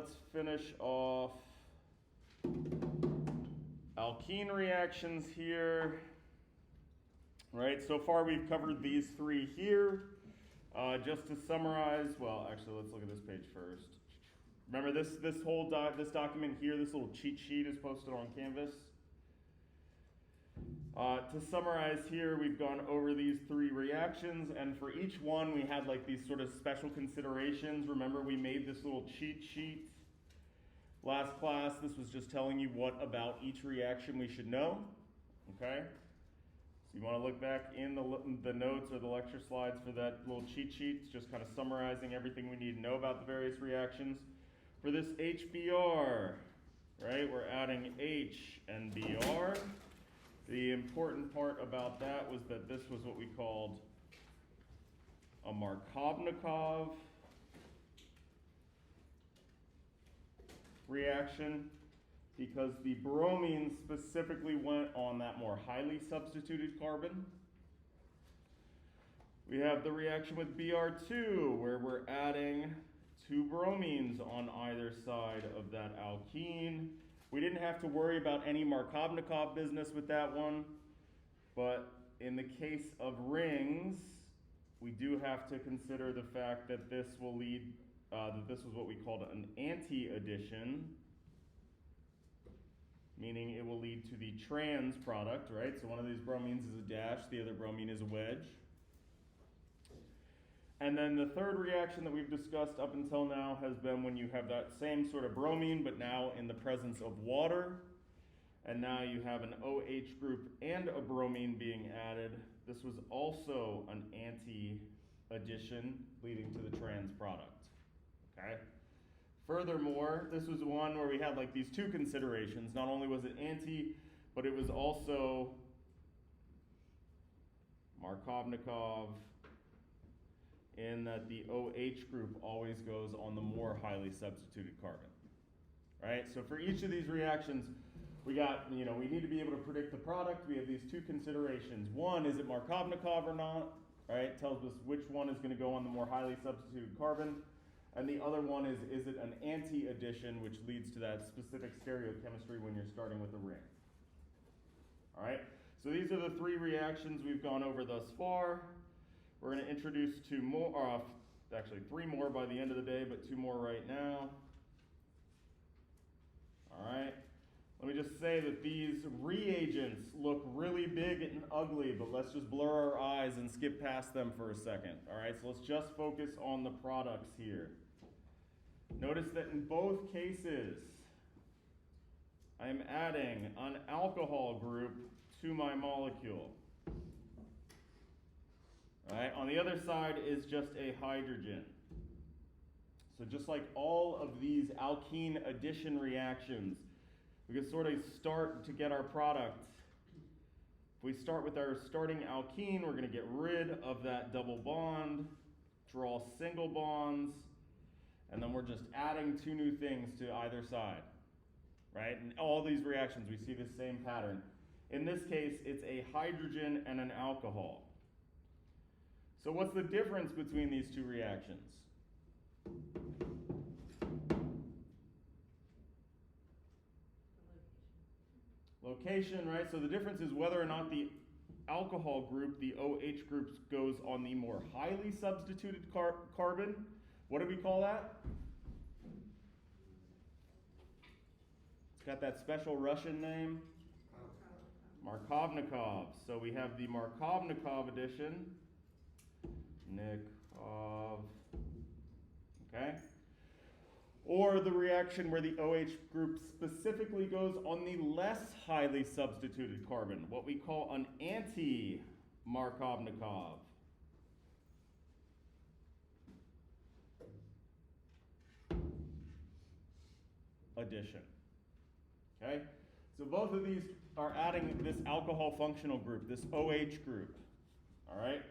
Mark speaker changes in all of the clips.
Speaker 1: let's finish off alkene reactions here. Right, so far we've covered these three here. Just to summarize, well, actually, let's look at this page first. Remember this whole this document here, this little cheat sheet is posted on Canvas. To summarize here, we've gone over these three reactions, and for each one we had like these sort of special considerations. Remember, we made this little cheat sheet last class. This was just telling you what about each reaction we should know, okay? So you want to look back in the notes or the lecture slides for that little cheat sheet. It's just kind of summarizing everything we need to know about the various reactions. For this HBr, right, we're adding H and Br. The important part about that was that this was what we called a Markovnikov reaction, because the bromine specifically went on that more highly substituted carbon. We have the reaction with Br2, where we're adding two bromines on either side of that alkene. We didn't have to worry about any Markovnikov business with that one, but in the case of rings, we do have to consider the fact that this will lead, that this was what we called an anti-addition, meaning it will lead to the trans product, right? So one of these bromines is a dash, the other bromine is a wedge. And then the third reaction that we've discussed up until now has been when you have that same sort of bromine, but now in the presence of water. And now you have an OH group and a bromine being added. This was also an anti-addition leading to the trans product, okay? Furthermore, this was one where we had like these two considerations. Not only was it anti, but it was also Markovnikov, in that the OH group always goes on the more highly substituted carbon, right? So for each of these reactions, we got, we need to be able to predict the product. We have these two considerations. One, is it Markovnikov or not, right? It tells us which one is going to go on the more highly substituted carbon. And the other one is it an anti-addition, which leads to that specific stereochemistry when you're starting with a ring. All right, so these are the three reactions we've gone over thus far. We're going to introduce two more, actually three more by the end of the day, but two more right now. All right, let me just say that these reagents look really big and ugly, but let's just blur our eyes and skip past them for a second. All right, so let's just focus on the products here. Notice that in both cases, I am adding an alcohol group to my molecule. All right, on the other side is just a hydrogen. So just like all of these alkene addition reactions, we can sort of start to get our product. If we start with our starting alkene, we're going to get rid of that double bond, draw single bonds, and then we're just adding two new things to either side, right? In all these reactions, we see the same pattern. In this case, it's a hydrogen and an alcohol. So what's the difference between these two reactions? Location, right? So the difference is whether or not the alcohol group, the OH group, goes on the more highly substituted carbon. What do we call that? It's got that special Russian name. Markovnikov. So we have the Markovnikov addition. Nikov. Okay? Or the reaction where the OH group specifically goes on the less highly substituted carbon, what we call an anti-Markovnikov. Addition. Okay? So both of these are adding this alcohol functional group, this OH group. All right?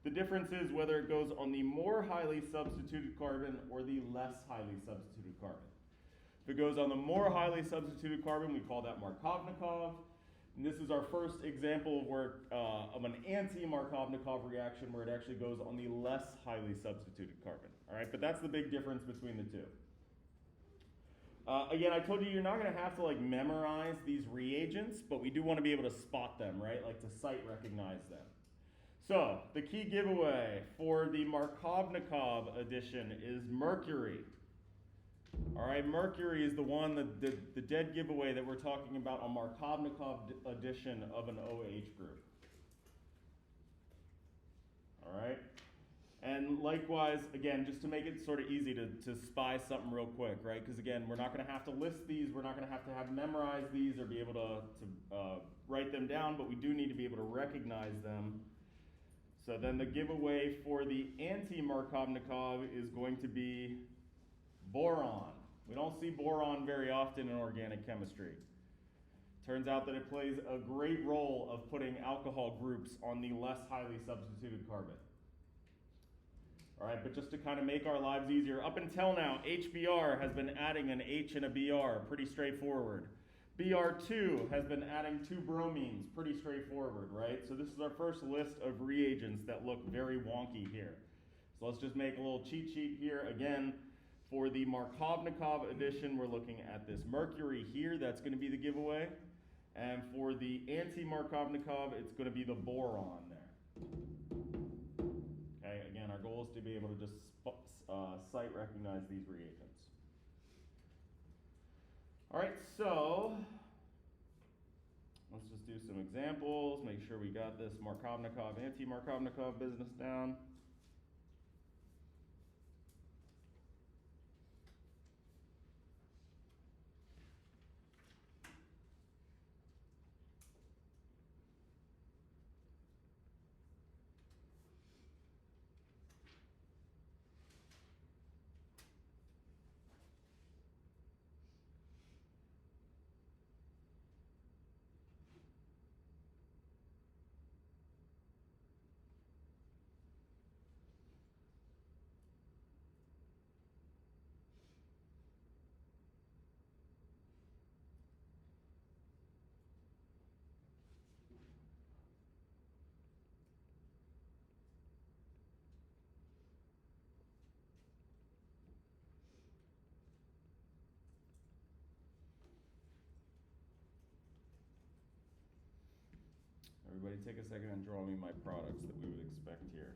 Speaker 1: The difference is whether it goes on the more highly substituted carbon or the less highly substituted carbon. If it goes on the more highly substituted carbon, we call that Markovnikov. And this is our first example where, of an anti-Markovnikov reaction where it actually goes on the less highly substituted carbon. All right, but that's the big difference between the two. Again, I told you you're not going to have to like memorize these reagents, but we do want to be able to spot them, right? Like to sight recognize them. So the key giveaway for the Markovnikov addition is mercury. All right, mercury is the one, the dead giveaway that we're talking about on Markovnikov addition of an OH group. All right. And likewise, again, just to make it sort of easy to spy something real quick, right? Because again, we're not going to have to list these, we're not going to have memorize these or be able to write them down, but we do need to be able to recognize them. So then the giveaway for the anti-Markovnikov is going to be boron. We don't see boron very often in organic chemistry. Turns out that it plays a great role of putting alcohol groups on the less highly substituted carbon. All right, but just to kind of make our lives easier, up until now, HBr has been adding an H and a Br, pretty straightforward. Br2 has been adding 2 bromines, pretty straightforward, right? So this is our first list of reagents that look very wonky here. So let's just make a little cheat sheet here. Again, for the Markovnikov addition, we're looking at this mercury here. That's going to be the giveaway. And for the anti-Markovnikov, it's going to be the boron there. Okay, again, our goal is to be able to just sight recognize these reagents. All right, so let's just do some examples, make sure we got this Markovnikov, anti-Markovnikov business down. Everybody take a second and draw me my products that we would expect here.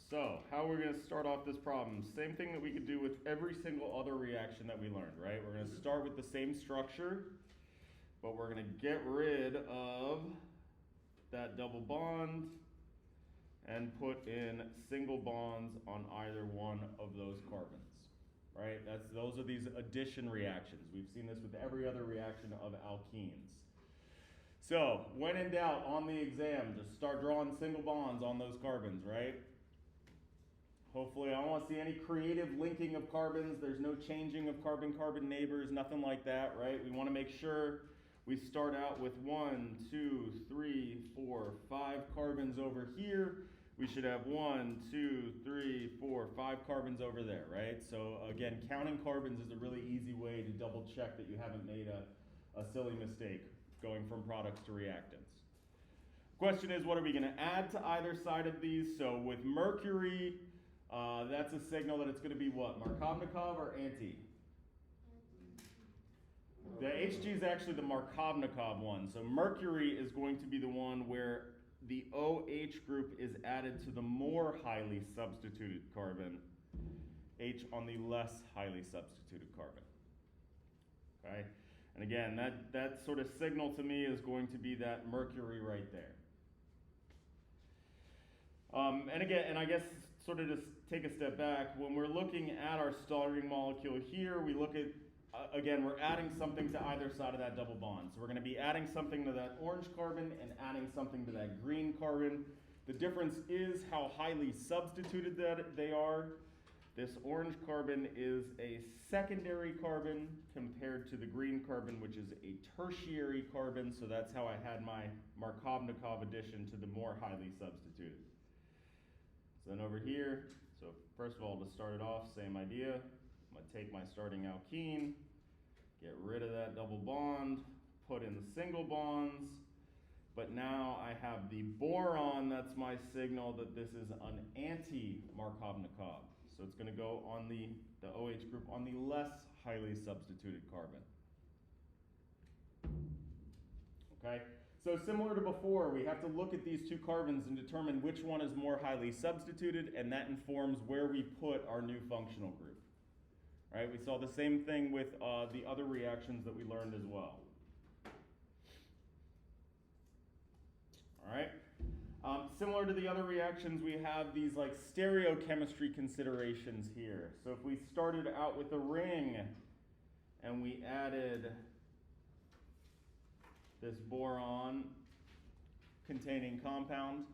Speaker 1: So, how we're going to start off this problem, same thing that we could do with every single other reaction that we learned, right? We're going to start with the same structure, but we're going to get rid of that double bond and put in single bonds on either one of those carbons, right? Those are these addition reactions. We've seen this with every other reaction of alkenes. So, when in doubt on the exam, just start drawing single bonds on those carbons, right? Hopefully, I don't want to see any creative linking of carbons. There's no changing of carbon-carbon neighbors, nothing like that, right? We want to make sure we start out with 1, 2, 3, 4, 5 carbons over here. We should have 1, 2, 3, 4, 5 carbons over there, right? So again, counting carbons is a really easy way to double check that you haven't made a silly mistake going from products to reactants. Question is, what are we going to add to either side of these? So with mercury, that's a signal that it's going to be what? Markovnikov or anti? The Hg is actually the Markovnikov one. So mercury is going to be the one where the OH group is added to the more highly substituted carbon, H on the less highly substituted carbon. Okay? And again, that sort of signal to me is going to be that mercury right there. And again, and I guess sort of just take a step back, when we're looking at our starting molecule here, we look at, again, we're adding something to either side of that double bond. So we're going to be adding something to that orange carbon and adding something to that green carbon. The difference is how highly substituted that they are. This orange carbon is a secondary carbon compared to the green carbon, which is a tertiary carbon. So that's how I had my Markovnikov addition to the more highly substituted. So then over here, so first of all, to start it off, same idea. I'm going to take my starting alkene, get rid of that double bond, put in the single bonds, but now I have the boron. That's my signal that this is an anti-Markovnikov. So it's going to go on the OH group on the less highly substituted carbon. Okay? So similar to before, we have to look at these two carbons and determine which one is more highly substituted, and that informs where we put our new functional group. Right? We saw the same thing with the other reactions that we learned as well. All right? Similar to the other reactions, we have these like stereochemistry considerations here. So if we started out with a ring and we added this boron containing compound,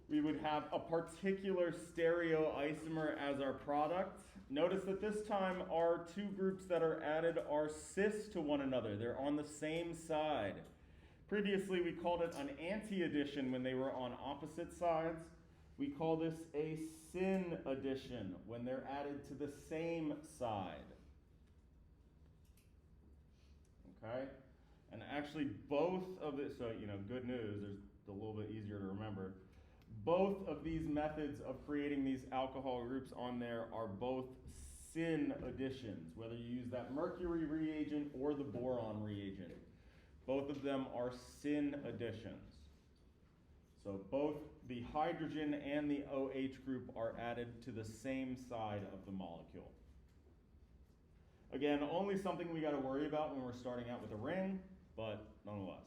Speaker 1: we would have a particular stereoisomer as our product. Notice that this time our two groups that are added are cis to one another. They're on the same side. Previously we called it an anti-addition when they were on opposite sides. We call this a Syn addition when they're added to the same side. Okay? And actually both of the, so good news, there's a little bit easier to remember. Both of these methods of creating these alcohol groups on there are both Syn additions, whether you use that mercury reagent or the boron reagent. Both of them are Syn additions. So both the hydrogen and the OH group are added to the same side of the molecule. Again, only something we got to worry about when we're starting out with a ring, but nonetheless.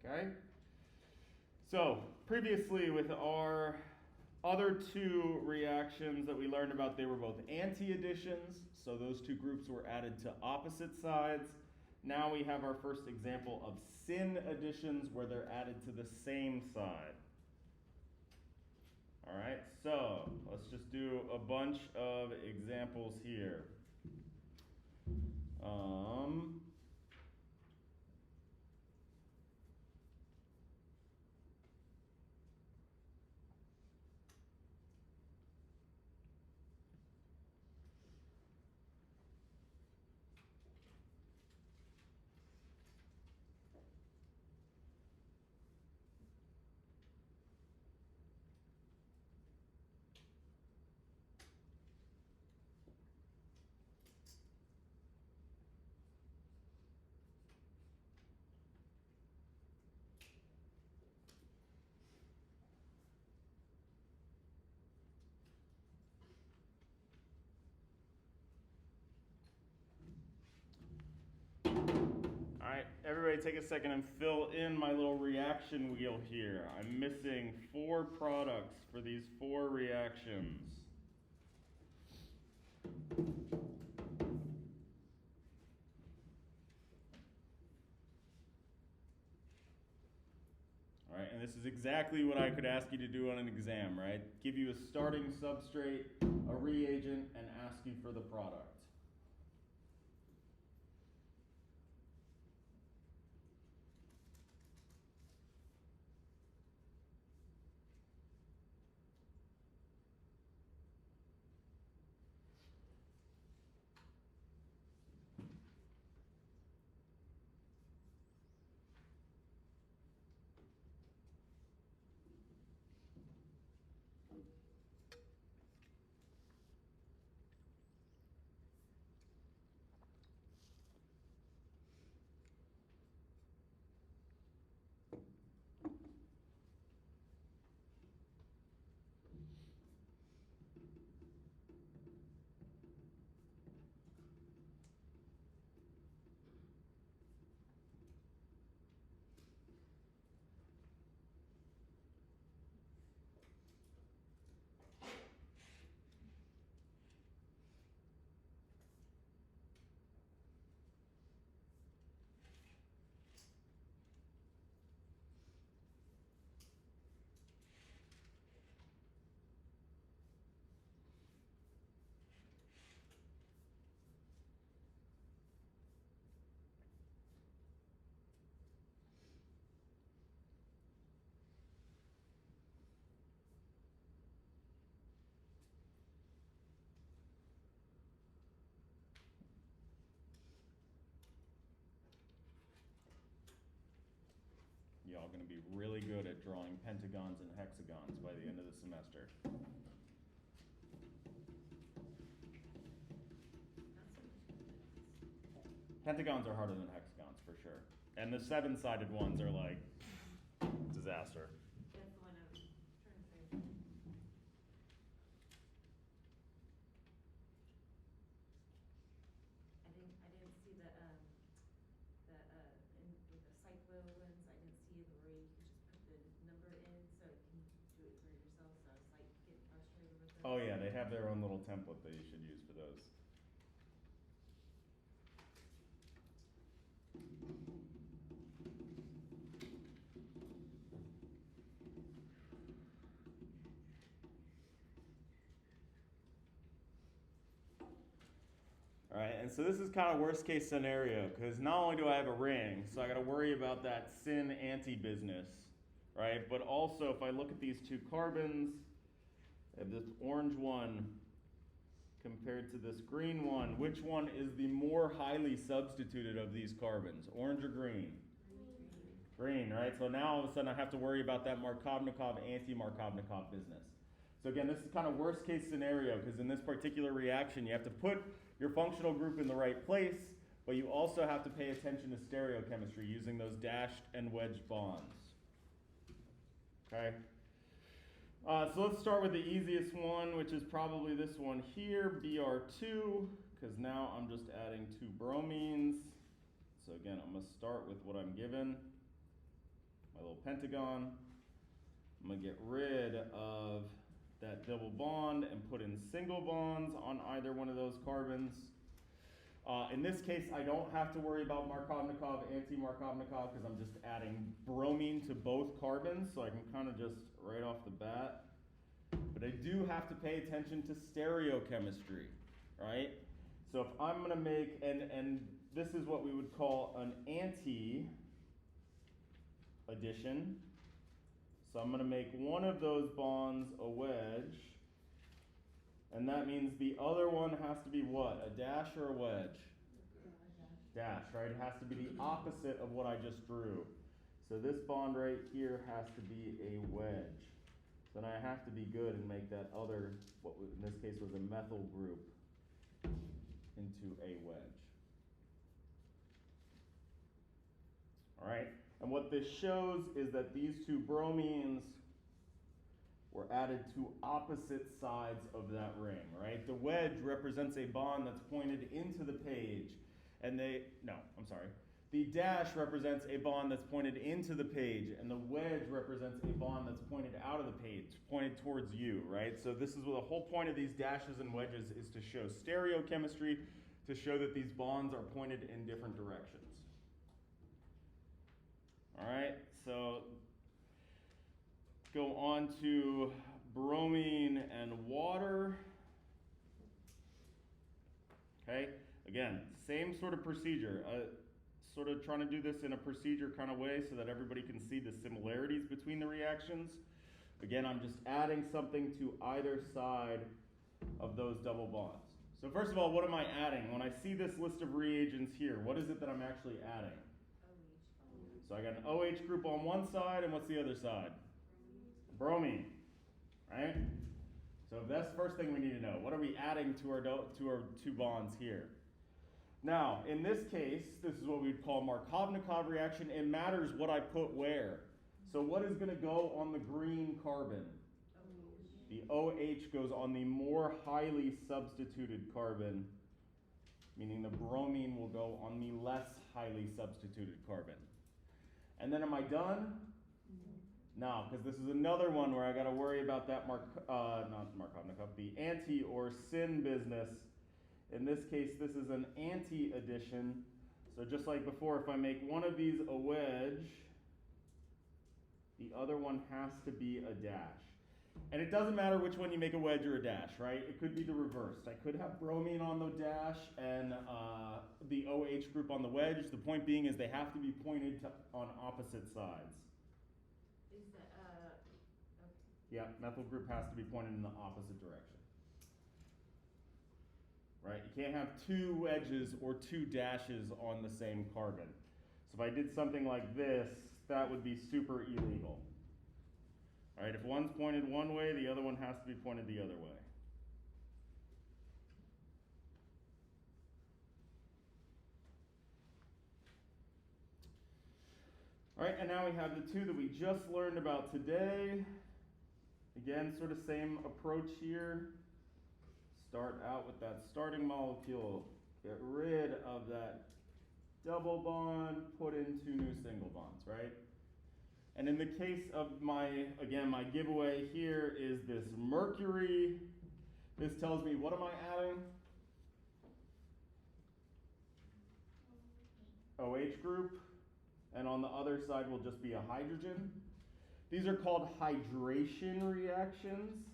Speaker 1: Okay? So, previously with our other two reactions that we learned about, they were both anti-additions, so those two groups were added to opposite sides. Now we have our first example of Syn additions where they're added to the same side. All right, so let's just do a bunch of examples here. All right, everybody take a second and fill in my little reaction wheel here. I'm missing 4 products for these 4 reactions. All right, and this is exactly what I could ask you to do on an exam, right? Give you a starting substrate, a reagent, and ask you for the product. now going to be really good at drawing pentagons and hexagons by the end of the semester. Pentagons are harder than hexagons for sure. And the 7-sided ones are like disaster.
Speaker 2: That's the one I was trying to say. I didn't see the in with the cyclo ones, I didn't see where you could just put the number in so you can do it for yourself, so I was like getting frustrated with it.
Speaker 1: Oh yeah, they have their own little template that you should use for those. All right, and so this is kind of worst case scenario, because not only do I have a ring, so I got to worry about that syn anti business, right? But also, if I look at these two carbons, I have this orange one compared to this green one. Which one is the more highly substituted of these carbons, orange or green? Green, right? So now all of a sudden I have to worry about that Markovnikov, anti-Markovnikov business. So again, this is kind of worst case scenario, because in this particular reaction, you have to put your functional group in the right place, but you also have to pay attention to stereochemistry using those dashed and wedged bonds. Okay? So let's start with the easiest one, which is probably this one here, Br2, because now I'm just adding 2 bromines. So again, I'm going to start with what I'm given, my little pentagon. I'm going to get rid of that double bond and put in single bonds on either one of those carbons. In this case, I don't have to worry about Markovnikov, anti-Markovnikov, because I'm just adding bromine to both carbons, so I can kind of just right off the bat. But I do have to pay attention to stereochemistry, right? So if I'm going to make, and this is what we would call an anti-addition. So I'm going to make one of those bonds a wedge, and that means the other one has to be what? A dash or a wedge? Dash, right? It has to be the opposite of what I just drew. So this bond right here has to be a wedge. So then I have to be good and make that other, what in this case was a methyl group, into a wedge. All right? And what this shows is that these 2 bromines were added to opposite sides of that ring, right? The wedge represents a bond that's pointed into the page, and the dash represents a bond that's pointed into the page, and the wedge represents a bond that's pointed out of the page, pointed towards you, right? So this is what the whole point of these dashes and wedges is, to show stereochemistry, to show that these bonds are pointed in different directions. All right, so go on to bromine and water. Okay, again, same sort of procedure. Sort of trying to do this in a procedure kind of way so that everybody can see the similarities between the reactions. Again, I'm just adding something to either side of those double bonds. So first of all, what am I adding? When I see this list of reagents here, what is it that I'm actually adding? So I got an OH group on one side, and what's the other side? Bromine, right? So that's the first thing we need to know. What are we adding to our 2 bonds here? Now, in this case, this is what we'd call Markovnikov reaction. It matters what I put where. So what is going to go on the green carbon? The OH goes on the more highly substituted carbon, meaning the bromine will go on the less highly substituted carbon. And then am I done? No, because this is another one where I got to worry about that not Markovnikov, the anti or syn business. In this case, this is an anti-addition. So just like before, if I make one of these a wedge, the other one has to be a dash. And it doesn't matter which one you make a wedge or a dash, right? It could be the reverse. I could have bromine on the dash and the OH group on the wedge. The point being is they have to be pointed on opposite sides.
Speaker 2: Is that, okay.
Speaker 1: Yeah, methyl group has to be pointed in the opposite direction. Right? You can't have 2 wedges or 2 dashes on the same carbon. So if I did something like this, that would be super illegal. All right, if one's pointed one way, the other one has to be pointed the other way. All right, and now we have the two that we just learned about today. Again, sort of same approach here. Start out with that starting molecule. Get rid of that double bond, put in two new single bonds, right? And in the case of my giveaway here is this mercury. This tells me, what am I adding? OH group. And on the other side will just be a hydrogen. These are called hydration reactions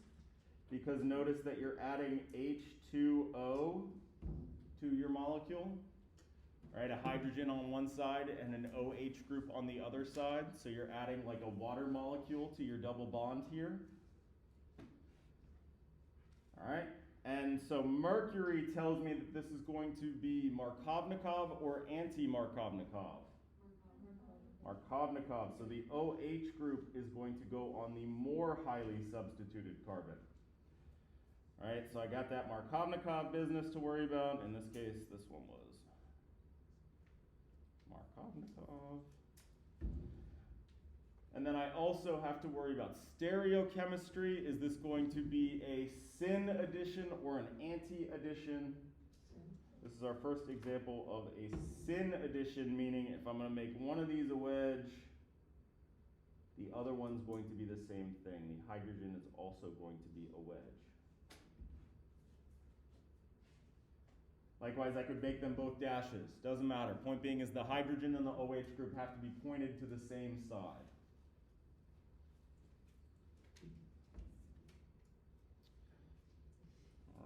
Speaker 1: because notice that you're adding H2O to your molecule. Right, a hydrogen on one side and an OH group on the other side. So you're adding like a water molecule to your double bond here. All right, and so mercury tells me that this is going to be Markovnikov or Anti-Markovnikov. Markovnikov, so the OH group is going to go on the more highly substituted carbon. All right, so I got that Markovnikov business to worry about. In this case, this one was Markovnikov. And then I also have to worry about stereochemistry. Is this going to be a Syn addition or an anti-addition? This is our first example of a Syn addition, meaning if I'm going to make one of these a wedge, the other one's going to be the same thing. The hydrogen is also going to be a wedge. Likewise, I could make them both dashes. Doesn't matter. Point being is the hydrogen and the OH group have to be pointed to the same side.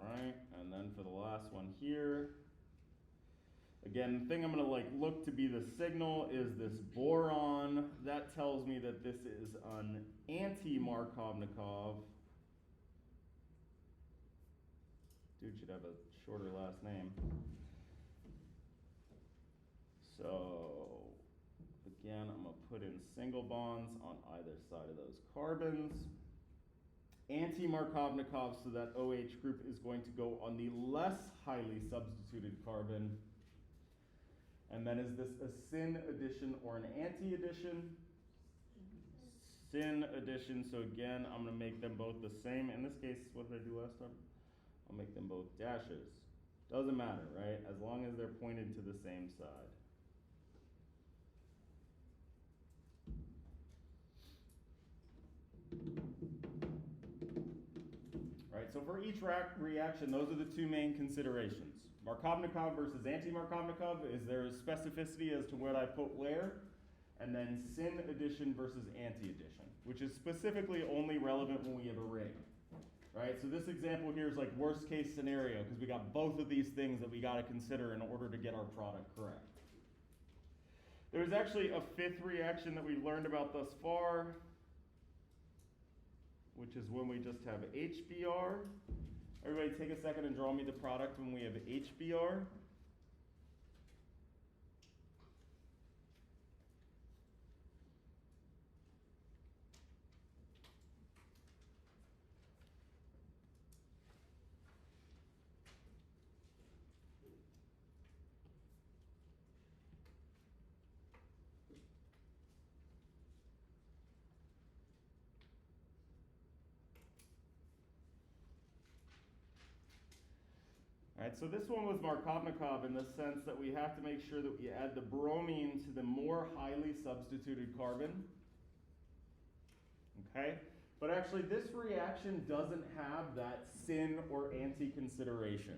Speaker 1: All right, and then for the last one here, again, the thing I'm going to look to be the signal is this boron. That tells me that this is an anti-Markovnikov. Dude should have a shorter last name. So, again, I'm going to put in single bonds on either side of those carbons. Anti-Markovnikov, so that OH group is going to go on the less highly substituted carbon. And then is this a Syn addition or an anti-addition? Syn addition, so again, I'm going to make them both the same. In this case, what did I do last time? I'll make them both dashes. Doesn't matter, right? As long as they're pointed to the same side. Right, so for each reaction, those are the two main considerations. Markovnikov versus anti-Markovnikov, is there a specificity as to what I put where? And then Syn addition versus anti-addition, which is specifically only relevant when we have a ring. Right, so this example here is like worst case scenario because we got both of these things that we got to consider in order to get our product correct. There's actually a fifth reaction that we've learned about thus far, which is when we just have HBr. Everybody take a second and draw me the product when we have HBr. All right, so this one was Markovnikov in the sense that we have to make sure that we add the bromine to the more highly substituted carbon. Okay, but actually this reaction doesn't have that Syn or anti consideration.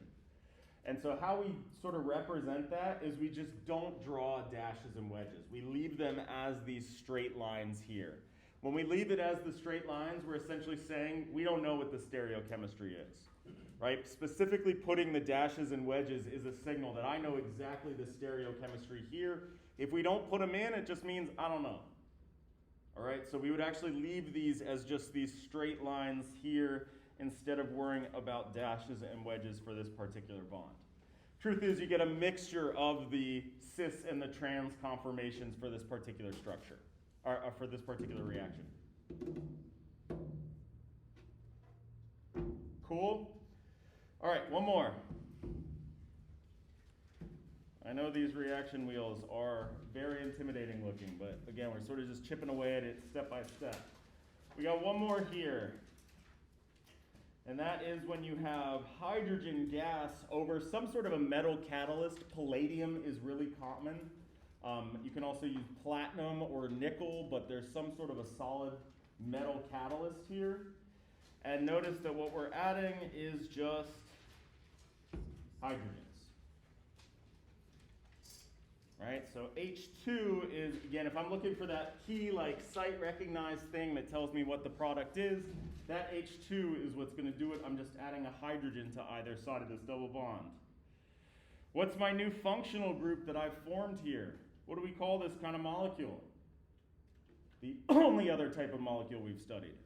Speaker 1: And so how we sort of represent that is we just don't draw dashes and wedges. We leave them as these straight lines here. When we leave it as the straight lines, we're essentially saying we don't know what the stereochemistry is. Right? Specifically putting the dashes and wedges is a signal that I know exactly the stereochemistry here. If we don't put them in, it just means I don't know. All right, so we would actually leave these as just these straight lines here instead of worrying about dashes and wedges for this particular bond. Truth is, you get a mixture of the cis and the trans conformations for this particular structure. for this particular reaction. Cool? All right, one more. I know these reaction wheels are very intimidating looking, but again, we're sort of just chipping away at it step by step. We got one more here. And that is when you have hydrogen gas over some sort of a metal catalyst. Palladium is really common. You can also use platinum or nickel, but there's some sort of a solid metal catalyst here. And notice that what we're adding is just hydrogens. Right, so H2 is, again, if I'm looking for that key like site recognized thing that tells me what the product is, that H2 is what's going to do it. I'm just adding a hydrogen to either side of this double bond. What's my new functional group that I've formed here? What do we call this kind of molecule? The only other type of molecule we've studied.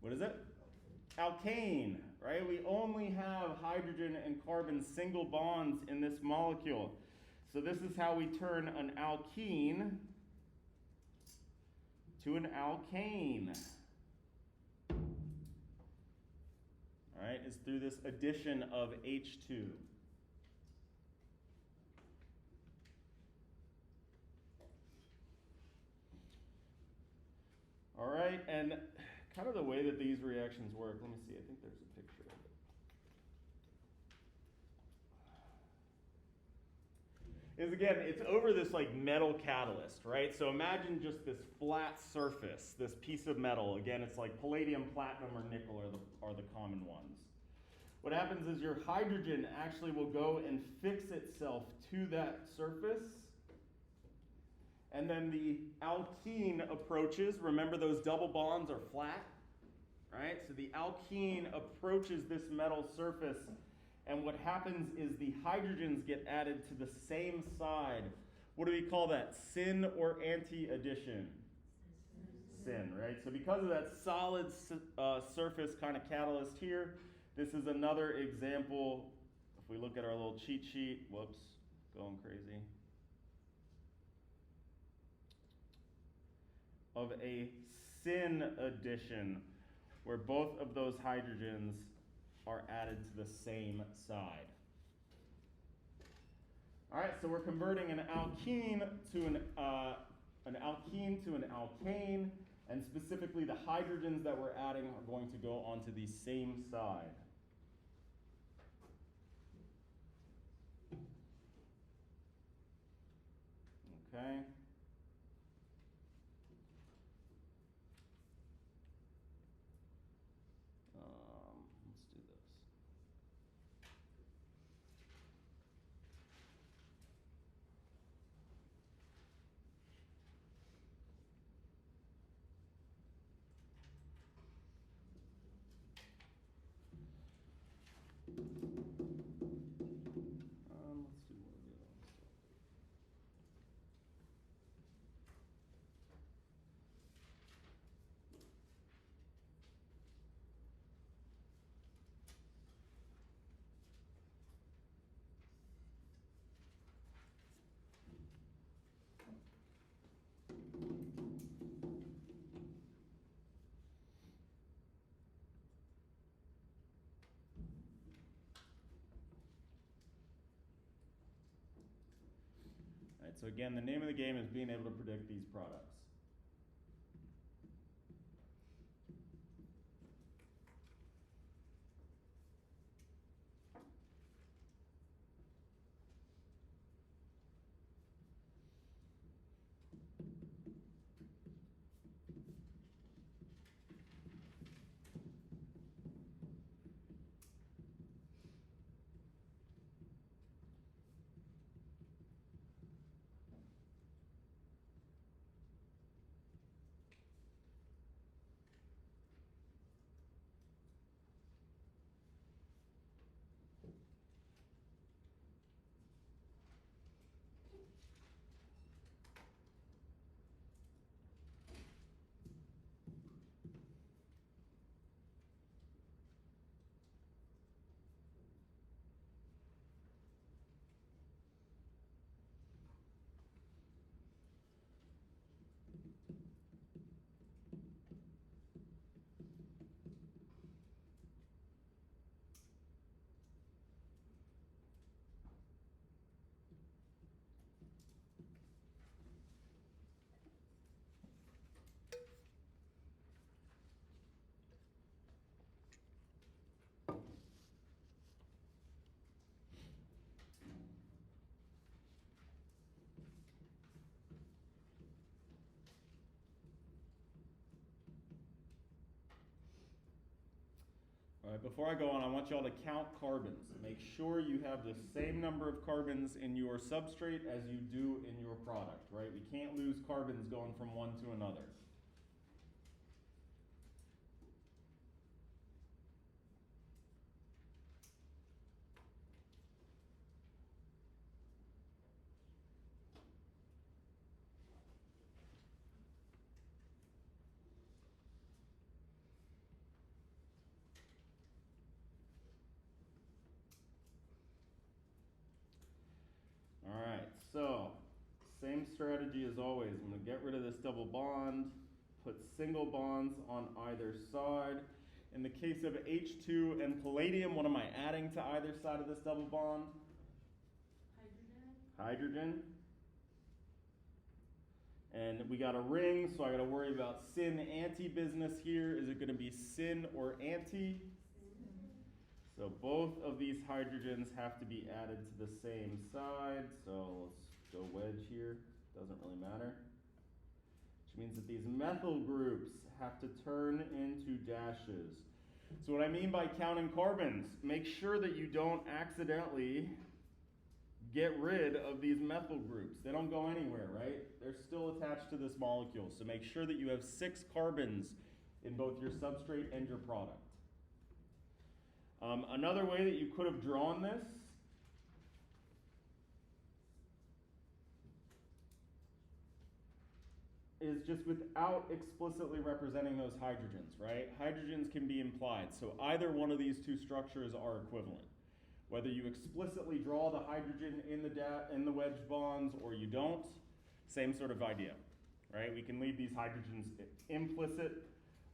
Speaker 1: What is it? Alkane, right? We only have hydrogen and carbon single bonds in this molecule. So this is how we turn an alkene to an alkane. All right, is through this addition of H2. All right, and kind of the way that these reactions work, let me see, I think there's a picture of it. Is again, it's over this like metal catalyst, right? So imagine just this flat surface, this piece of metal. Again, it's like palladium, platinum, or nickel are the common ones. What happens is your hydrogen actually will go and fix itself to that surface. And then the alkene approaches. Remember those double bonds are flat, right? So the alkene approaches this metal surface, and what happens is the hydrogens get added to the same side. What do we call that? Syn or anti-addition? Syn, right? So because of that solid surface kind of catalyst here, this is another example. If we look at our little cheat sheet, whoops, going crazy, of a Syn addition, where both of those hydrogens are added to the same side. All right, so we're converting an alkene to an alkane, and specifically the hydrogens that we're adding are going to go onto the same side. Okay. Let's do this. Let's do one of the other ones. All right, so again, the name of the game is being able to predict these products. right, before I go on, I want y'all to count carbons. Make sure you have the same number of carbons in your substrate as you do in your product, right? We can't lose carbons going from one to another. Alright, so same strategy as always. I'm going to get rid of this double bond, put single bonds on either side. In the case of H2 and palladium, what am I adding to either side of this double bond? Hydrogen. And we got a ring, so I got to worry about syn anti business here. Is it going to be syn or anti? So both of these hydrogens have to be added to the same side. So let's go wedge here. Doesn't really matter. Which means that these methyl groups have to turn into dashes. So what I mean by counting carbons, make sure that you don't accidentally get rid of these methyl groups. They don't go anywhere, right? They're still attached to this molecule. So make sure that you have 6 carbons in both your substrate and your product. Another way that you could have drawn this is just without explicitly representing those hydrogens, right? Hydrogens can be implied, so either one of these two structures are equivalent. Whether you explicitly draw the hydrogen in the wedge bonds or you don't, same sort of idea, right? We can leave these hydrogens implicit.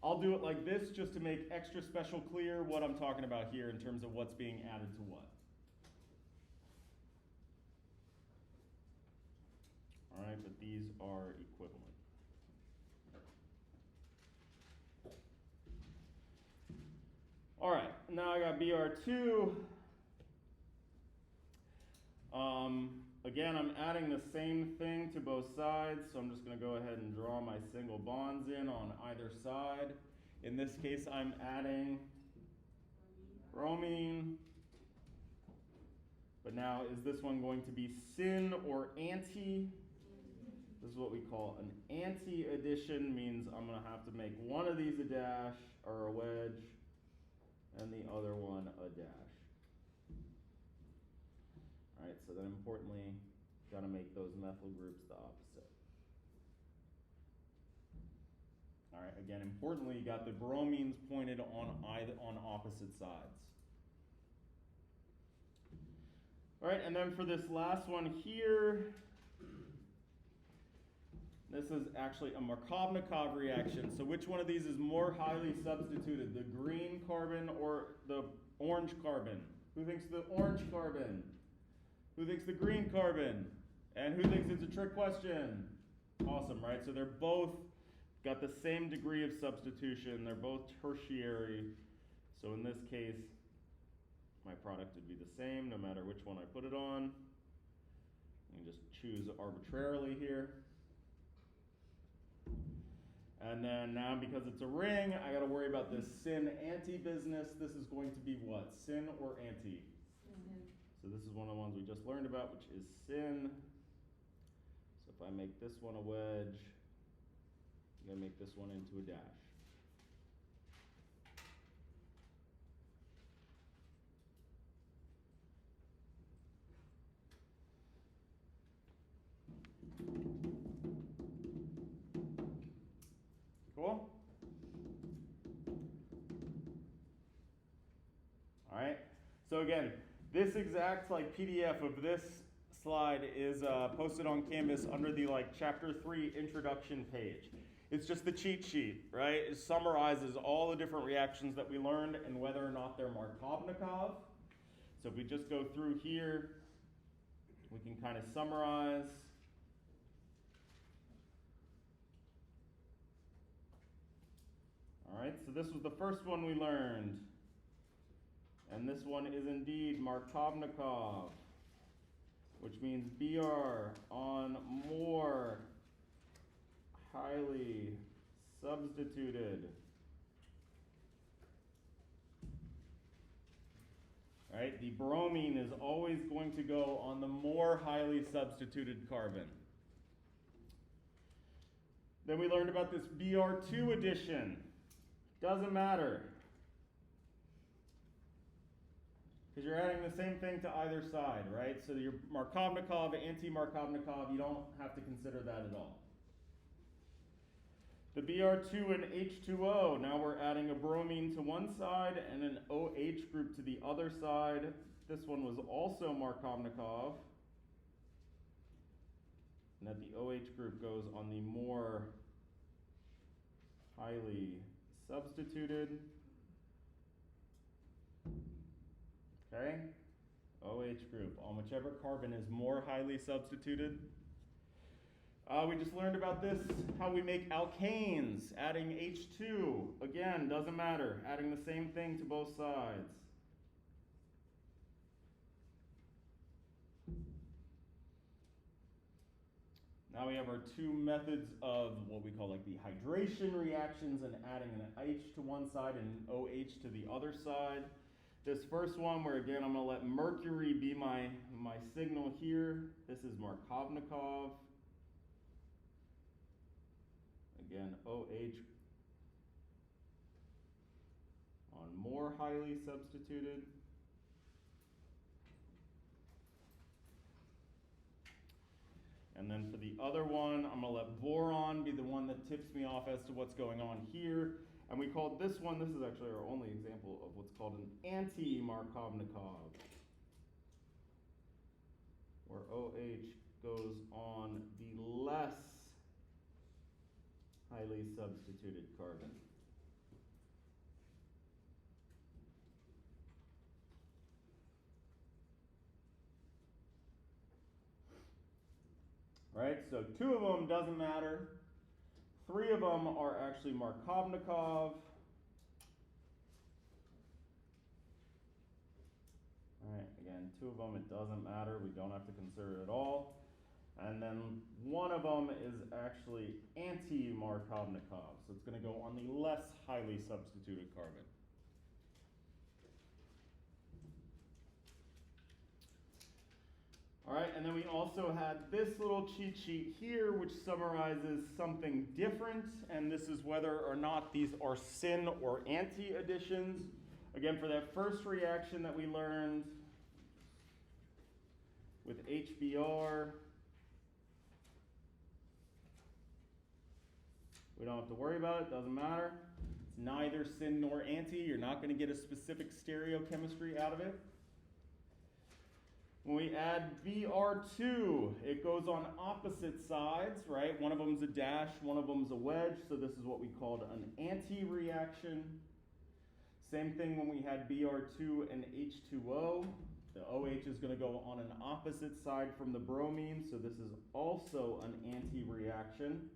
Speaker 1: I'll do it like this just to make extra special clear what I'm talking about here in terms of what's being added to what. All right, but these are equivalent. All right, now I got Br2. Again, I'm adding the same thing to both sides, so I'm just going to go ahead and draw my single bonds in on either side. In this case, I'm adding bromine. But now, is this one going to be syn or anti? This is what we call an anti-addition, means I'm going to have to make one of these a dash or a wedge, and the other one a dash. All right, so then importantly, got to make those methyl groups the opposite. All right, again, importantly, you got the bromines pointed on opposite sides. All right, and then for this last one here, this is actually a Markovnikov reaction. So which one of these is more highly substituted, the green carbon or the orange carbon? Who thinks the orange carbon? Who thinks the green carbon? And who thinks it's a trick question? Awesome, right? So they're both got the same degree of substitution. They're both tertiary. So in this case, my product would be the same no matter which one I put it on. You can just choose arbitrarily here. And then now, because it's a ring, I got to worry about this syn anti business. This is going to be what? Syn or anti? So this is one of the ones we just learned about, which is syn. So if I make this one a wedge, I'm going to make this one into a dash. Cool? All right. So again, this exact PDF of this slide is posted on Canvas under the Chapter 3 introduction page. It's just the cheat sheet, right? It summarizes all the different reactions that we learned and whether or not they're Markovnikov. So if we just go through here, we can kind of summarize. All right, so this was the first one we learned. And this one is indeed Markovnikov, which means Br on more highly substituted right? The bromine is always going to go on the more highly substituted carbon. Then we learned about this Br2 addition. Doesn't matter, because you're adding the same thing to either side, right? So your Markovnikov, anti-Markovnikov, you don't have to consider that at all. The Br2 and H2O, now we're adding a bromine to one side and an OH group to the other side. This one was also Markovnikov. And that the OH group goes on the more highly substituted. Okay? OH group on whichever carbon is more highly substituted. We just learned about this, how we make alkanes, adding H2. Again, doesn't matter, adding the same thing to both sides. Now we have our two methods of what we call like the hydration reactions and adding an H to one side and an OH to the other side. This first one, where again I'm going to let mercury be my signal here. This is Markovnikov. Again, OH on more highly substituted. And then for the other one, I'm going to let boron be the one that tips me off as to what's going on here. And we called this one, this is actually our only example of what's called an anti-Markovnikov, where OH goes on the less highly substituted carbon. Right, so two of them doesn't matter. Three of them are actually Markovnikov. All right, again, two of them, it doesn't matter. We don't have to consider it at all. And then one of them is actually anti-Markovnikov. So it's going to go on the less highly substituted carbon. All right, and then we also had this little cheat sheet here, which summarizes something different, and this is whether or not these are syn or anti additions. Again, for that first reaction that we learned with HBr, we don't have to worry about it, doesn't matter. It's neither syn nor anti. You're not going to get a specific stereochemistry out of it. When we add Br2, it goes on opposite sides, right? One of them's a dash, one of them's a wedge, so this is what we called an anti-reaction. Same thing when we had Br2 and H2O. The OH is going to go on an opposite side from the bromine, so this is also an anti-reaction.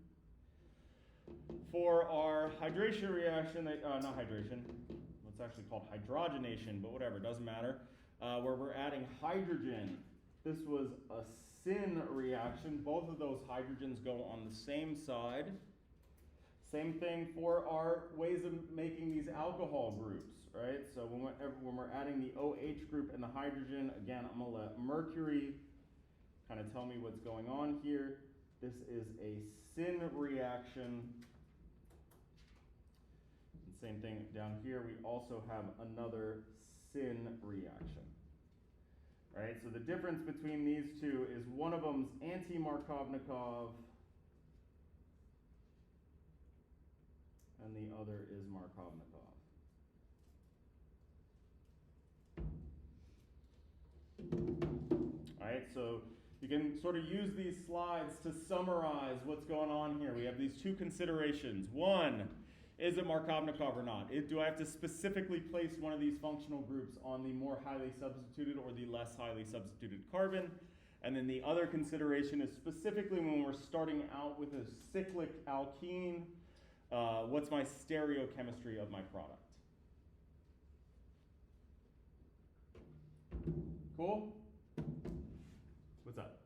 Speaker 1: For our hydration reaction, not hydration, it's actually called hydrogenation, but whatever, doesn't matter. Where we're adding hydrogen. This was a syn reaction. Both of those hydrogens go on the same side. Same thing for our ways of making these alcohol groups, right? So when we're adding the OH group and the hydrogen, again, I'm going to let mercury kind of tell me what's going on here. This is a syn reaction. And same thing down here, we also have another syn reaction. Right, so the difference between these two is one of them's anti-Markovnikov and the other is Markovnikov. All right, so you can sort of use these slides to summarize what's going on here. We have these two considerations. One, is it Markovnikov or not? Do I have to specifically place one of these functional groups on the more highly substituted or the less highly substituted carbon? And then the other consideration is specifically when we're starting out with a cyclic alkene, what's my stereochemistry of my product? Cool? What's up?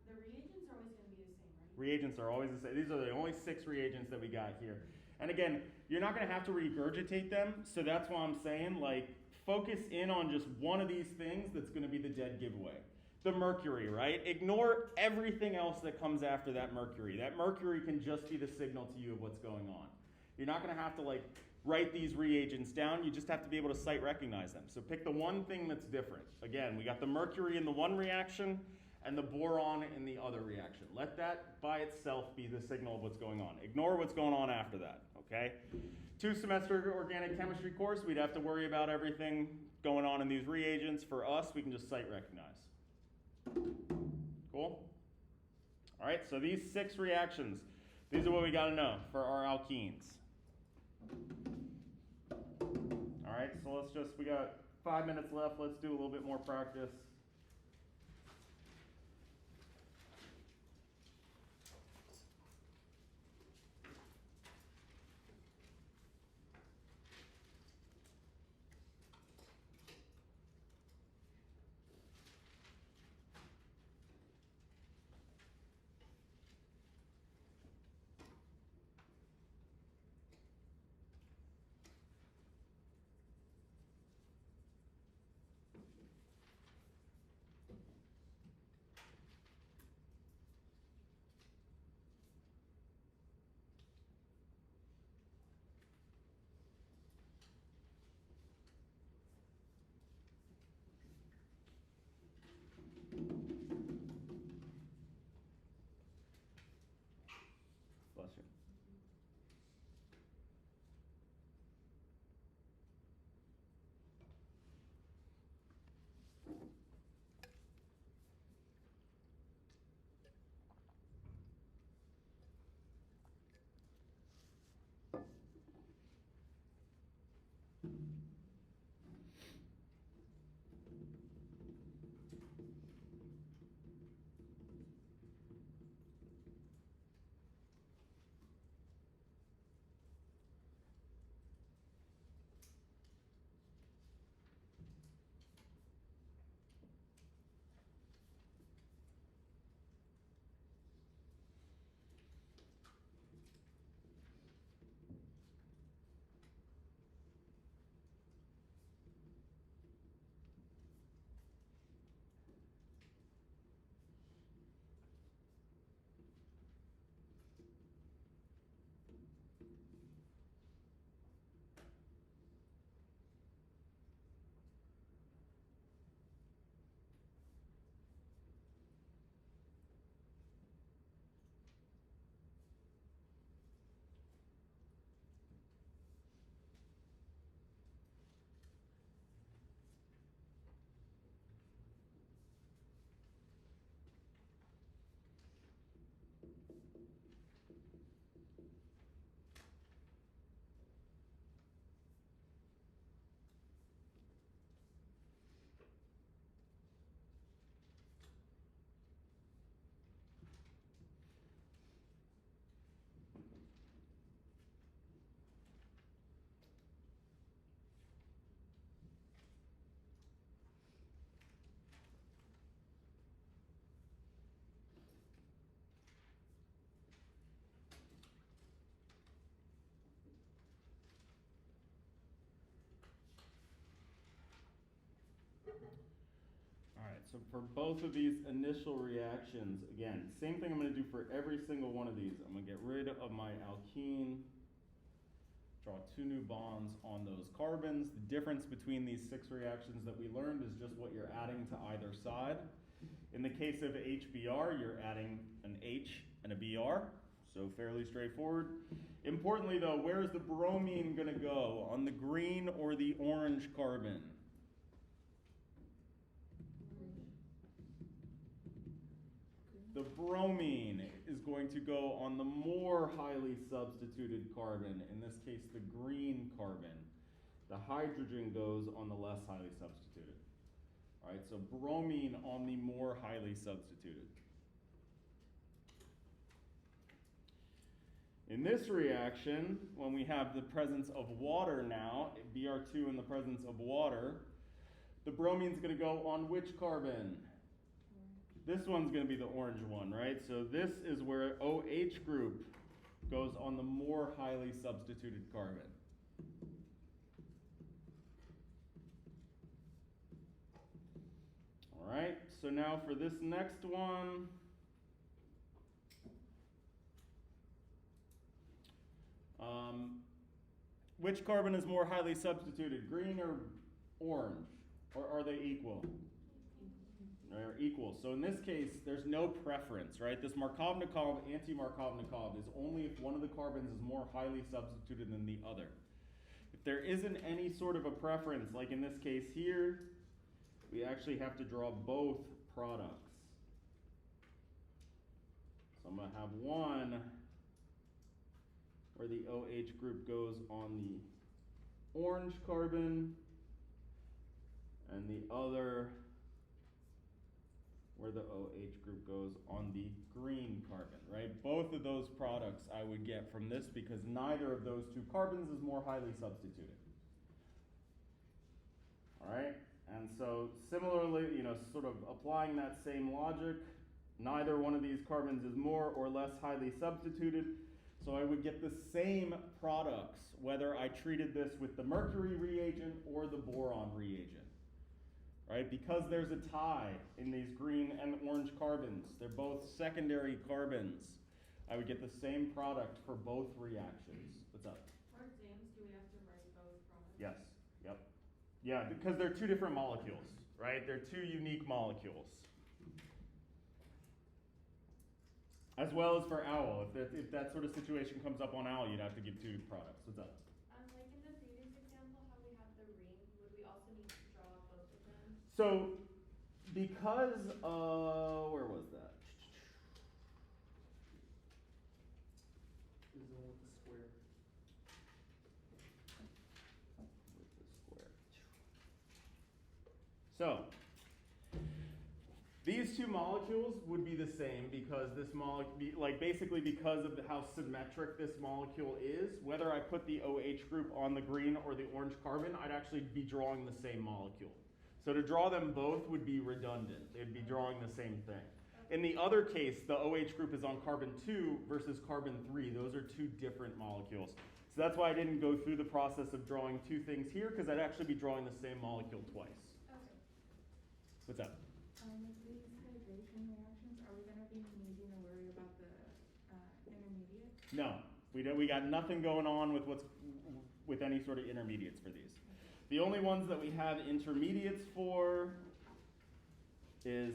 Speaker 2: The reagents are always going to be the same, right?
Speaker 1: Reagents are always the same. These are the only 6 reagents that we got here. And again, you're not going to have to regurgitate them, so that's why I'm saying, like, focus in on just one of these things that's going to be the dead giveaway. The mercury, right? Ignore everything else that comes after that mercury. That mercury can just be the signal to you of what's going on. You're not going to have to like write these reagents down. You just have to be able to sight recognize them. So pick the one thing that's different. Again, we got the mercury in the one reaction and the boron in the other reaction. Let that by itself be the signal of what's going on. Ignore what's going on after that, okay? 2-semester organic chemistry course, we'd have to worry about everything going on in these reagents. For us, we can just sight recognize. Cool? All right, so these 6 reactions, these are what we got to know for our alkenes. All right, so we got 5 minutes left. Let's do a little bit more practice. Bless you. So for both of these initial reactions, again, same thing I'm going to do for every single one of these. I'm going to get rid of my alkene, draw 2 new bonds on those carbons. The difference between these 6 reactions that we learned is just what you're adding to either side. In the case of HBr, you're adding an H and a Br, so fairly straightforward. Importantly though, where is the bromine going to go? On the green or the orange carbon? The bromine is going to go on the more highly substituted carbon, in this case the green carbon. The hydrogen goes on the less highly substituted. All right, so bromine on the more highly substituted. In this reaction, when we have the presence of water now, Br2 in the presence of water, the bromine's going to go on which carbon? This one's going to be the orange one, right? So this is where OH group goes on the more highly substituted carbon. All right, so now for this next one, which carbon is more highly substituted, green or orange? Or are they equal? They're equal. So in this case, there's no preference, right? This Markovnikov, anti-Markovnikov is only if one of the carbons is more highly substituted than the other. If there isn't any sort of a preference, like in this case here, we actually have to draw both products. So I'm going to have one where the OH group goes on the orange carbon, and the other where the OH group goes on the green carbon, right? Both of those products I would get from this because neither of those two carbons is more highly substituted. All right, and so similarly, sort of applying that same logic, neither one of these carbons is more or less highly substituted, so I would get the same products whether I treated this with the mercury reagent or the boron reagent. Right, because there's a tie in these green and orange carbons, they're both secondary carbons, I would get the same product for both reactions. What's up?
Speaker 2: For exams, do we have to write both products?
Speaker 1: Yes, yep. Yeah, because they're two different molecules, right? They're two unique molecules. As well as for OWL, if that sort of situation comes up on OWL, you'd have to give two products. What's up?
Speaker 2: Like in the previous example, how we have the ring, would we also need to draw both of them?
Speaker 1: So, because, where was that?
Speaker 3: Is the one with the square.
Speaker 1: Where's the square? So, these two molecules would be the same because this basically because of how symmetric this molecule is, whether I put the OH group on the green or the orange carbon, I'd actually be drawing the same molecule. So to draw them both would be redundant. They'd be drawing the same thing. In the other case, the OH group is on carbon 2 versus carbon 3. Those are two different molecules. So that's why I didn't go through the process of drawing two things here, because I'd actually be drawing the same molecule twice.
Speaker 2: Okay.
Speaker 1: What's up?
Speaker 4: With these hydration reactions, are we going to be needing to worry about the intermediate?
Speaker 1: No, we got nothing going on with any sort of intermediates for these. The only ones that we have intermediates for is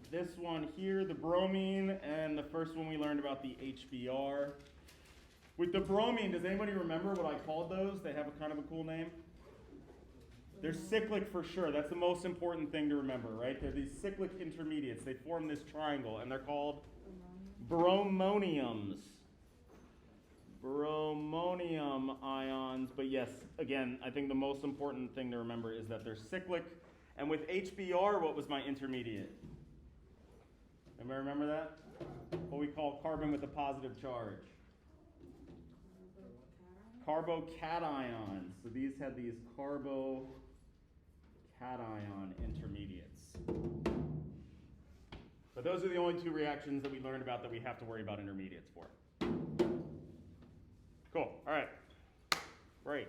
Speaker 1: this one here, the bromine, and the first one we learned about, the HBr. With the bromine, does anybody remember what I called those? They have a kind of a cool name. They're cyclic for sure. That's the most important thing to remember, right? They're these cyclic intermediates. They form this triangle, and they're called bromoniums. Bromonium ions. But yes, again, I think the most important thing to remember is that they're cyclic. And with HBr, what was my intermediate? Anybody remember that? What we call carbon with a positive charge. Carbocations. So these had these carbocation intermediates. But those are the only two reactions that we learned about that we have to worry about intermediates for. Cool. All right. Break.